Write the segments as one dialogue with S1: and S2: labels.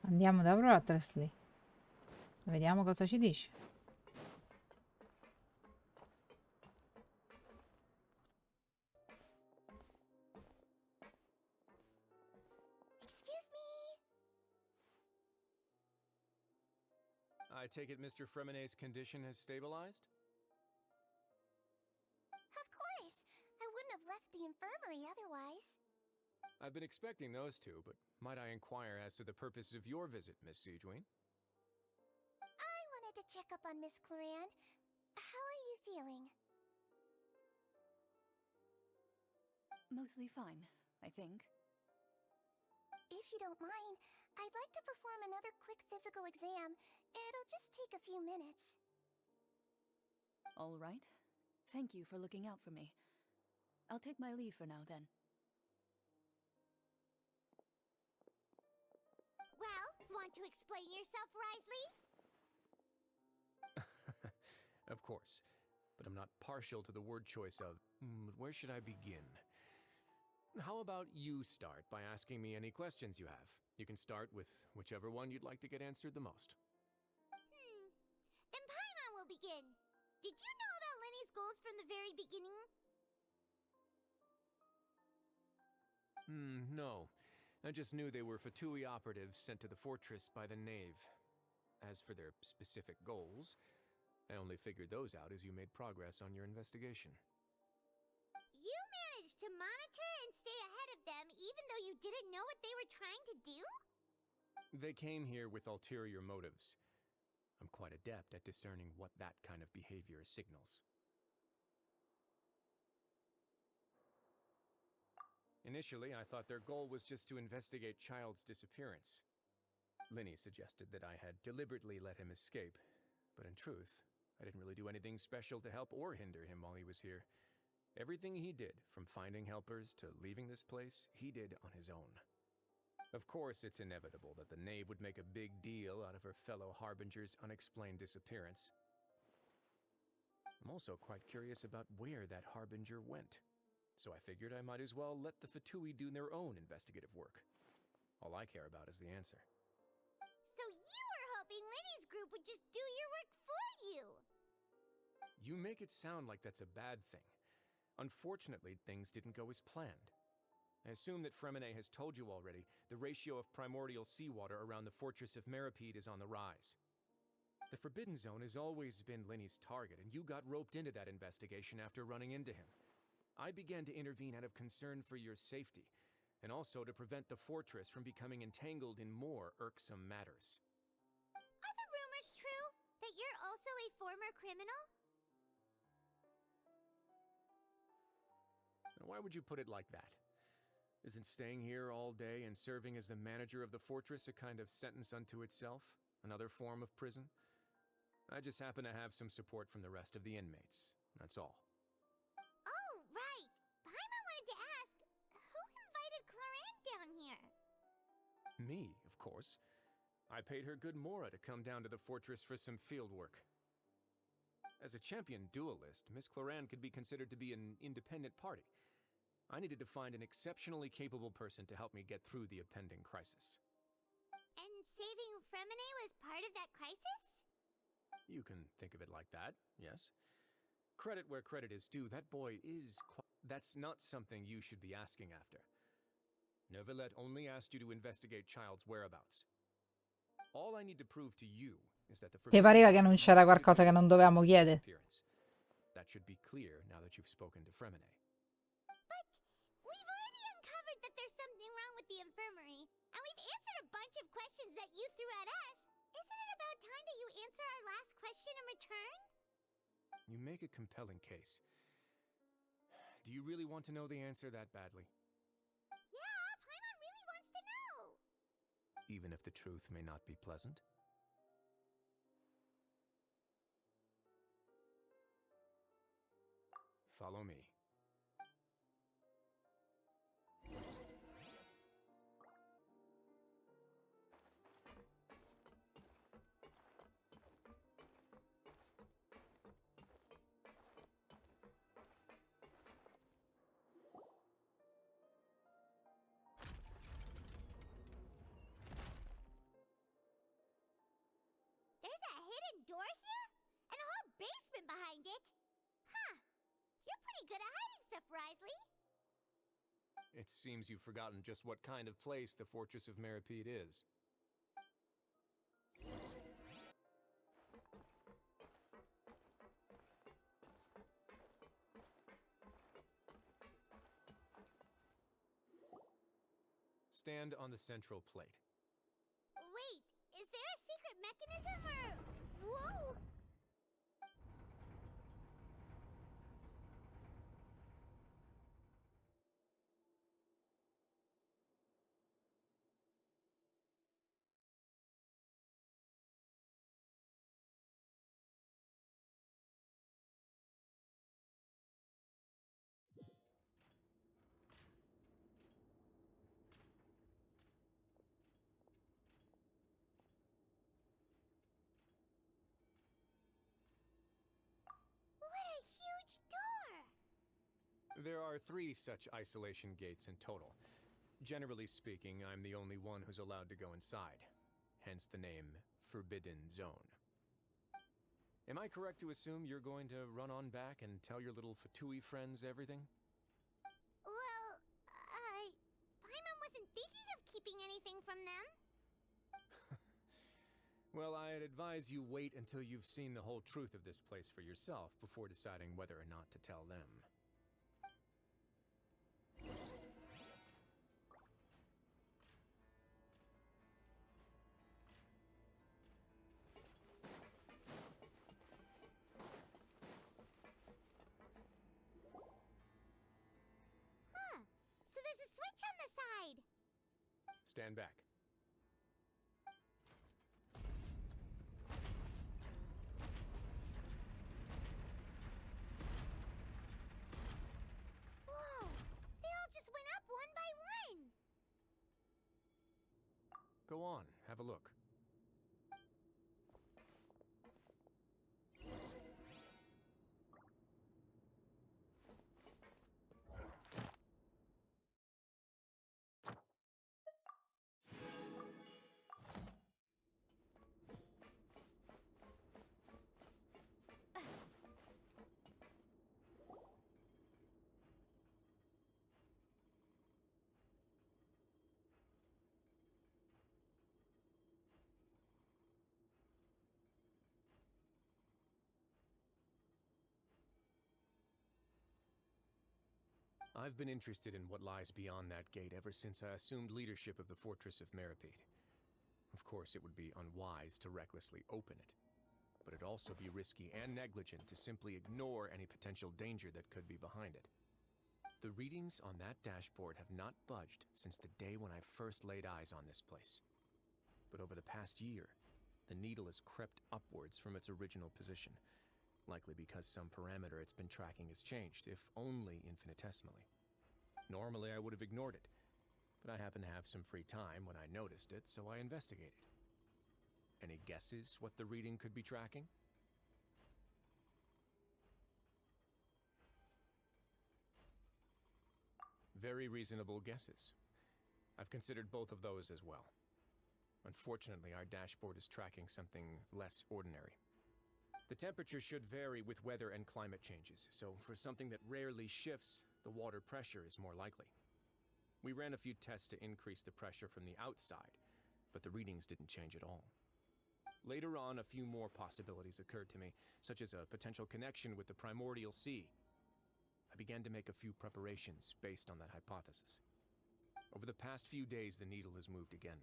S1: Andiamo da Wrottesley. Vediamo cosa ci dice.
S2: Excuse me.
S3: I take it Mr. Fremenet's condition has stabilized?
S2: Of course. I wouldn't have left the infirmary otherwise.
S3: I've been expecting those two, but might I inquire as to the purpose of your visit, Miss Sejuin?
S2: I wanted to check up on Miss Cloran. How are you feeling?
S4: Mostly fine, I think.
S2: If you don't mind, I'd like to perform another quick physical exam. It'll just take a few minutes.
S4: All right. Thank you for looking out for me. I'll take my leave for now, then.
S2: Well, want to explain yourself, Risley?
S3: Of course, but I'm not partial to the word choice of, where should I begin? How about you start by asking me any questions you have? You can start with whichever one you'd like to get answered the most.
S2: Then Paimon will begin. Did you know about Lenny's goals from the very beginning?
S3: No. I just knew they were Fatui operatives sent to the fortress by the Knave. As for their specific goals, I only figured those out as you made progress on your investigation.
S2: You managed to monitor and stay ahead of them even though you didn't know what they were trying to do?
S3: They came here with ulterior motives. I'm quite adept at discerning what that kind of behavior signals. Initially, I thought their goal was just to investigate Child's disappearance. Linny suggested that I had deliberately let him escape, but in truth, I didn't really do anything special to help or hinder him while he was here. Everything he did, from finding helpers to leaving this place, he did on his own. Of course, it's inevitable that the Knave would make a big deal out of her fellow Harbinger's unexplained disappearance. I'm also quite curious about where that Harbinger went, so I figured I might as well let the Fatui do their own investigative work. All I care about is the answer.
S2: So you were hoping Lenny's group would just do your work for you?
S3: You make it sound like that's a bad thing. Unfortunately, things didn't go as planned. I assume that Fremenet has told you already, the ratio of primordial seawater around the fortress of Meripede is on the rise. The Forbidden Zone has always been Linny's target, and you got roped into that investigation after running into him. I began to intervene out of concern for your safety, and also to prevent the fortress from becoming entangled in more irksome matters.
S2: Are the rumors true? That you're also a former criminal?
S3: Now, why would you put it like that? Isn't staying here all day and serving as the manager of the fortress a kind of sentence unto itself? Another form of prison? I just happen to have some support from the rest of the inmates. That's all.
S2: Oh, right. Paimon wanted to ask, who invited Cloran down here?
S3: Me, of course. I paid her good mora to come down to the fortress for some field work. As a champion duelist, Miss Cloran could be considered to be an independent party. I needed to find an exceptionally capable person to help me get through the impending crisis.
S2: And saving Fremenet was part of that crisis?
S3: You can think of it like that, yes. Credit where credit is due, that boy is That's not something you should be asking after. Neuvillette only asked you to investigate Child's whereabouts. All I need to prove to you is that the
S1: Ti pareva che non c'era qualcosa che non dovevamo chiedere?
S3: That should be clear now that you've spoken to Fremenet.
S2: But we've already uncovered that there's something wrong with the infirmary, and we've answered a bunch of questions that you threw at us. Isn't it about time that you answer our last question in return?
S3: You make a compelling case. Do you really want to know the answer that badly?
S2: Yeah, Paimon really wants to know.
S3: Even if the truth may not be pleasant? Follow me.
S2: hidden door here? And a whole basement behind it? Huh. You're pretty good at hiding stuff, Risley.
S3: It seems you've forgotten just what kind of place the Fortress of Meripede is. Stand on the central plate.
S2: Wait, is there a secret mechanism or... Whoa! What a huge door!
S3: There are 3 such isolation gates in total. Generally speaking, I'm the only one who's allowed to go inside. Hence the name Forbidden Zone. Am I correct to assume you're going to run on back and tell your little Fatui friends everything?
S2: Well, Paimon wasn't thinking of keeping anything from them.
S3: Well, I'd advise you wait until you've seen the whole truth of this place for yourself before deciding whether or not to tell them.
S2: Huh. So there's a switch on the side.
S3: Stand back.
S2: Whoa! They all just went up one by one.
S3: Go on, have a look. I've been interested in what lies beyond that gate ever since I assumed leadership of the Fortress of Meripede. Of course, it would be unwise to recklessly open it, but it'd also be risky and negligent to simply ignore any potential danger that could be behind it. The readings on that dashboard have not budged since the day when I first laid eyes on this place. But over the past year, the needle has crept upwards from its original position, likely because some parameter it's been tracking has changed, if only infinitesimally. Normally, I would have ignored it, but I happened to have some free time when I noticed it, so I investigated. Any guesses what the reading could be tracking? Very reasonable guesses. I've considered both of those as well. Unfortunately, our dashboard is tracking something less ordinary. The temperature should vary with weather and climate changes, so for something that rarely shifts, the water pressure is more likely. We ran a few tests to increase the pressure from the outside, but the readings didn't change at all. Later on, a few more possibilities occurred to me, such as a potential connection with the primordial sea. I began to make a few preparations based on that hypothesis. Over the past few days, the needle has moved again.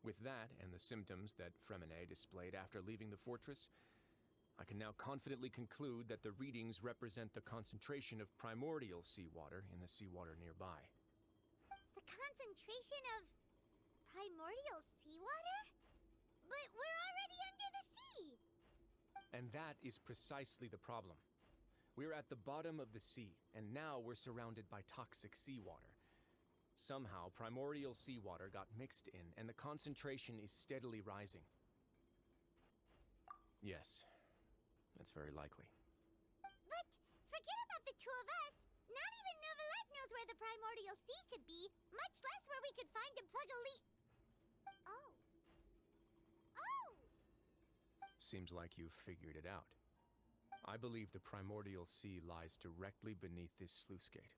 S3: With that, and the symptoms that Fremine displayed after leaving the fortress, I can now confidently conclude that the readings represent the concentration of primordial seawater in the seawater nearby.
S2: The concentration of primordial seawater? But we're already under the sea!
S3: And that is precisely the problem. We're at the bottom of the sea, and now we're surrounded by toxic seawater. Somehow, primordial seawater got mixed in, and the concentration is steadily rising. Yes, that's very likely.
S2: But forget about the two of us. Not even Novelette knows where the primordial sea could be, much less where we could find and plug a leak. Oh. Oh!
S3: Seems like you've figured it out. I believe the primordial sea lies directly beneath this sluice gate.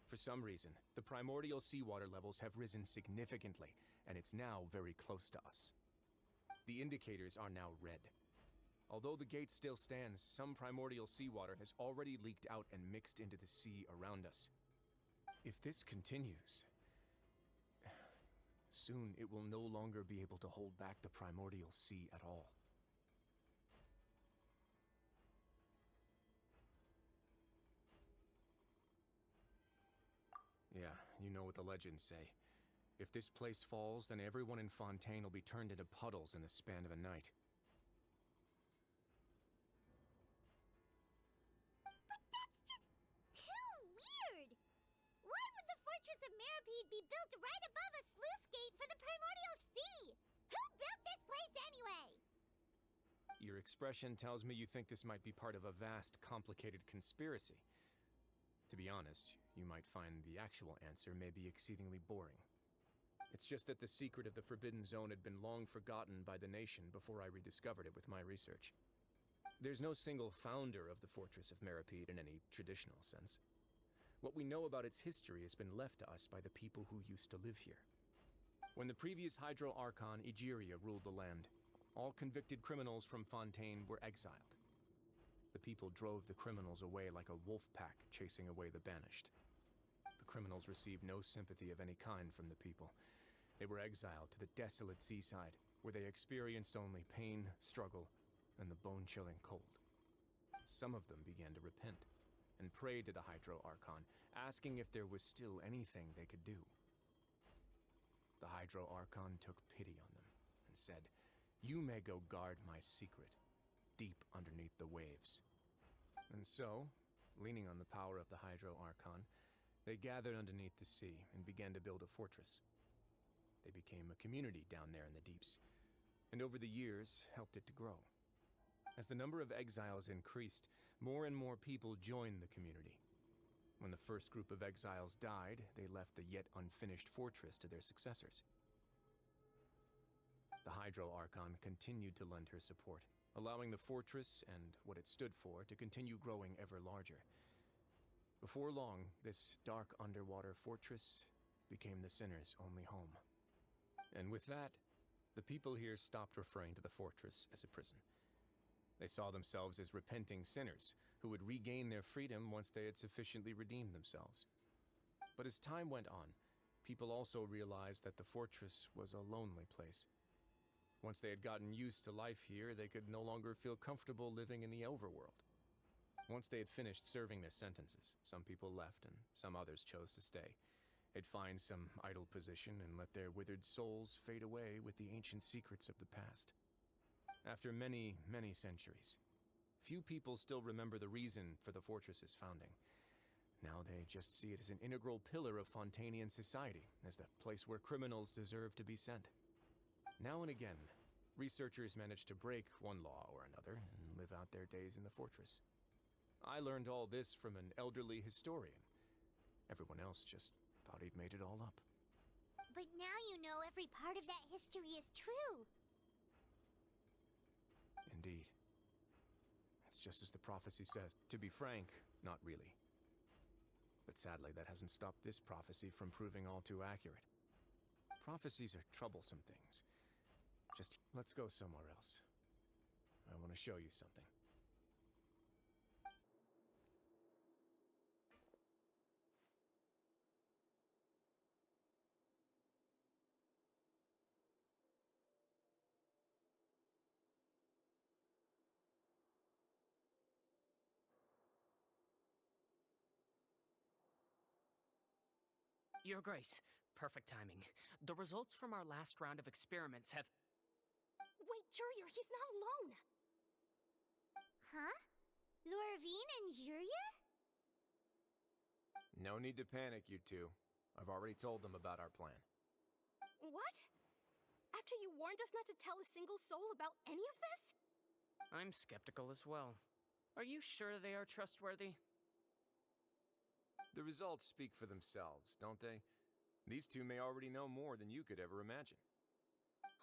S3: For some reason, the primordial seawater levels have risen significantly, and it's now very close to us. The indicators are now red. Although the gate still stands, some primordial seawater has already leaked out and mixed into the sea around us. If this continues, soon it will no longer be able to hold back the primordial sea at all. Yeah, you know what the legends say. If this place falls, then everyone in Fontaine will be turned into puddles in the span of a night.
S2: But that's just too weird! Why would the Fortress of Meripede be built right above a sluice gate for the primordial sea? Who built this place anyway?
S3: Your expression tells me you think this might be part of a vast, complicated conspiracy. To be honest, you might find the actual answer may be exceedingly boring. It's just that the secret of the Forbidden Zone had been long forgotten by the nation before I rediscovered it with my research. There's no single founder of the Fortress of Meripede in any traditional sense. What we know about its history has been left to us by the people who used to live here. When the previous Hydro Archon Egeria ruled the land, all convicted criminals from Fontaine were exiled. The people drove the criminals away like a wolf pack chasing away the banished. The criminals received no sympathy of any kind from the people. They were exiled to the desolate seaside, where they experienced only pain, struggle, and the bone-chilling cold. Some of them began to repent, and prayed to the Hydro Archon, asking if there was still anything they could do. The Hydro Archon took pity on them, and said, "You may go guard my secret, deep underneath the waves." And so, leaning on the power of the Hydro Archon, they gathered underneath the sea and began to build a fortress. They became a community down there in the deeps, and over the years helped it to grow. As the number of exiles increased, more and more people joined the community. When the first group of exiles died, they left the yet unfinished fortress to their successors. The Hydro Archon continued to lend her support, allowing the fortress and what it stood for to continue growing ever larger. Before long, this dark underwater fortress became the sinner's only home. And with that, the people here stopped referring to the fortress as a prison. They saw themselves as repenting sinners who would regain their freedom once they had sufficiently redeemed themselves. But as time went on, people also realized that the fortress was a lonely place. Once they had gotten used to life here, they could no longer feel comfortable living in the overworld. Once they had finished serving their sentences, some people left and some others chose to stay. They'd find some idle position and let their withered souls fade away with the ancient secrets of the past. After many, many centuries, few people still remember the reason for the fortress's founding. Now they just see it as an integral pillar of Fontainian society, as the place where criminals deserve to be sent. Now and again, researchers manage to break one law or another and live out their days in the fortress. I learned all this from an elderly historian. Everyone else just thought he'd made it all up.
S2: But now you know every part of that history is true.
S3: Indeed. It's just as the prophecy says. To be frank, not really. But sadly, that hasn't stopped this prophecy from proving all too accurate. Prophecies are troublesome things. Just let's go somewhere else. I want to show you something.
S5: Your Grace, perfect timing. The results from our last round of experiments have...
S6: Wait, Jurier, he's not alone!
S2: Huh? Lorvine and Jurier?
S3: No need to panic, you two. I've already told them about our plan.
S6: What? After you warned us not to tell a single soul about any of this?
S5: I'm skeptical as well. Are you sure they are trustworthy?
S3: The results speak for themselves, don't they? These two may already know more than you could ever imagine.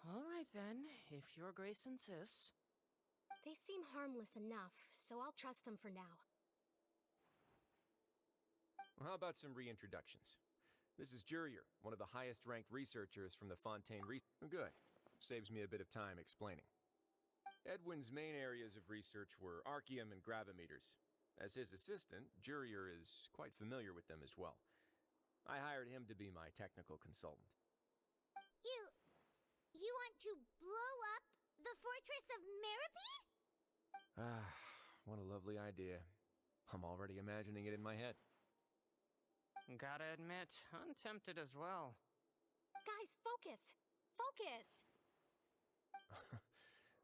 S5: All right then, if Your Grace insists.
S6: They seem harmless enough, so I'll trust them for now.
S3: Well, how about some reintroductions? This is Jurier, one of the highest ranked researchers from the Fontaine Good. Saves me a bit of time explaining. Edwin's main areas of research were archaeum and gravimeters. As his assistant, Jurier is quite familiar with them as well. I hired him to be my technical consultant.
S2: You want to blow up the fortress of Meripede?
S3: Ah, what a lovely idea. I'm already imagining it in my head.
S5: Gotta admit, I'm tempted as well.
S6: Guys, focus! Focus!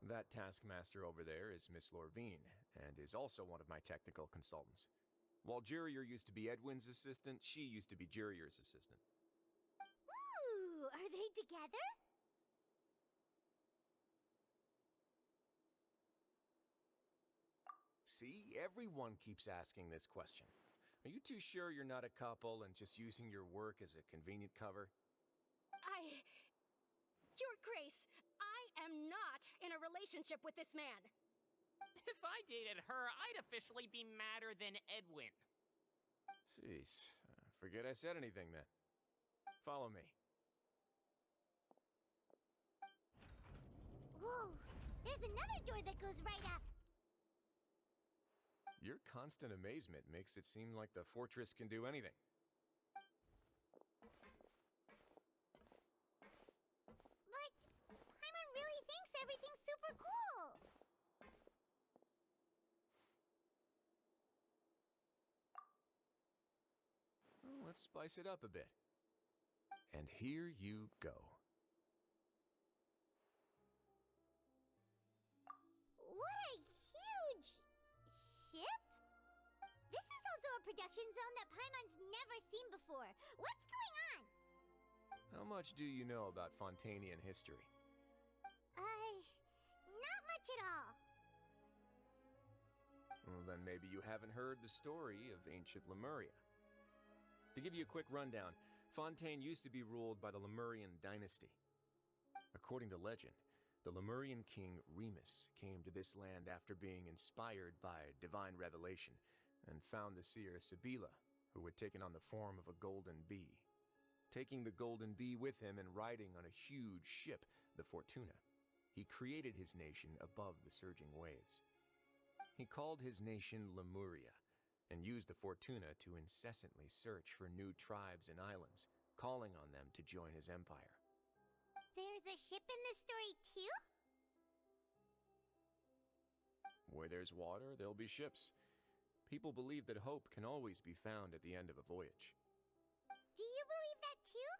S3: That taskmaster over there is Miss Lorvine, and is also one of my technical consultants. While Jurier used to be Edwin's assistant, she used to be Jurier's assistant.
S2: Ooh, are they together?
S3: See, everyone keeps asking this question. Are you too sure you're not a couple and just using your work as a convenient cover?
S6: Your Grace, I am not in a relationship with this man.
S5: If I dated her, I'd officially be madder than Edwin.
S3: Jeez, forget I said anything then. Follow me.
S2: Whoa, there's another door that goes right up.
S3: Your constant amazement makes it seem like the fortress can do anything.
S2: But Paimon really thinks everything's super cool.
S3: Well, let's spice it up a bit. And here you go.
S2: What a huge ship? This is also a production zone that Paimon's never seen before. What's going on?
S3: How much do you know about Fontainian history?
S2: Not much at all.
S3: Well, then maybe you haven't heard the story of ancient Lemuria. To give you a quick rundown, Fontaine used to be ruled by the Lemurian dynasty. According to legend, the Lemurian king Remus came to this land after being inspired by divine revelation and found the seer Sibila, who had taken on the form of a golden bee. Taking the golden bee with him and riding on a huge ship, the Fortuna, he created his nation above the surging waves. He called his nation Lemuria and used the Fortuna to incessantly search for new tribes and islands, calling on them to join his empire.
S2: There's a ship in this story too?
S3: Where there's water, there'll be ships. People believe that hope can always be found at the end of a voyage.
S2: Do you believe that too?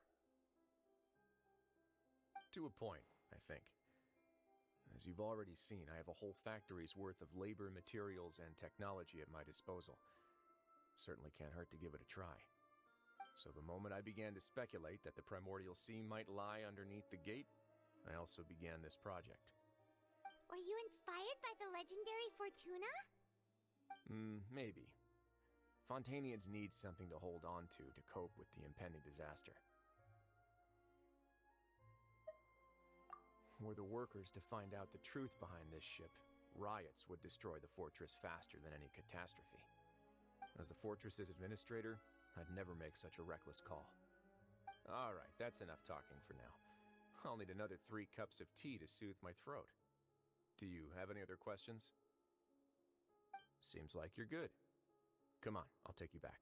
S3: To a point, I think. As you've already seen, I have a whole factory's worth of labor, materials, and technology at my disposal. Certainly can't hurt to give it a try. So the moment I began to speculate that the primordial sea might lie underneath the gate, I also began this project.
S2: Were you inspired by the legendary Fortuna?
S3: Maybe. Fontainians need something to hold on to cope with the impending disaster. Were the workers to find out the truth behind this ship, riots would destroy the fortress faster than any catastrophe. As the fortress's administrator, I'd never make such a reckless call. All right, that's enough talking for now. I'll need another 3 cups of tea to soothe my throat. Do you have any other questions? Seems like you're good. Come on, I'll take you back.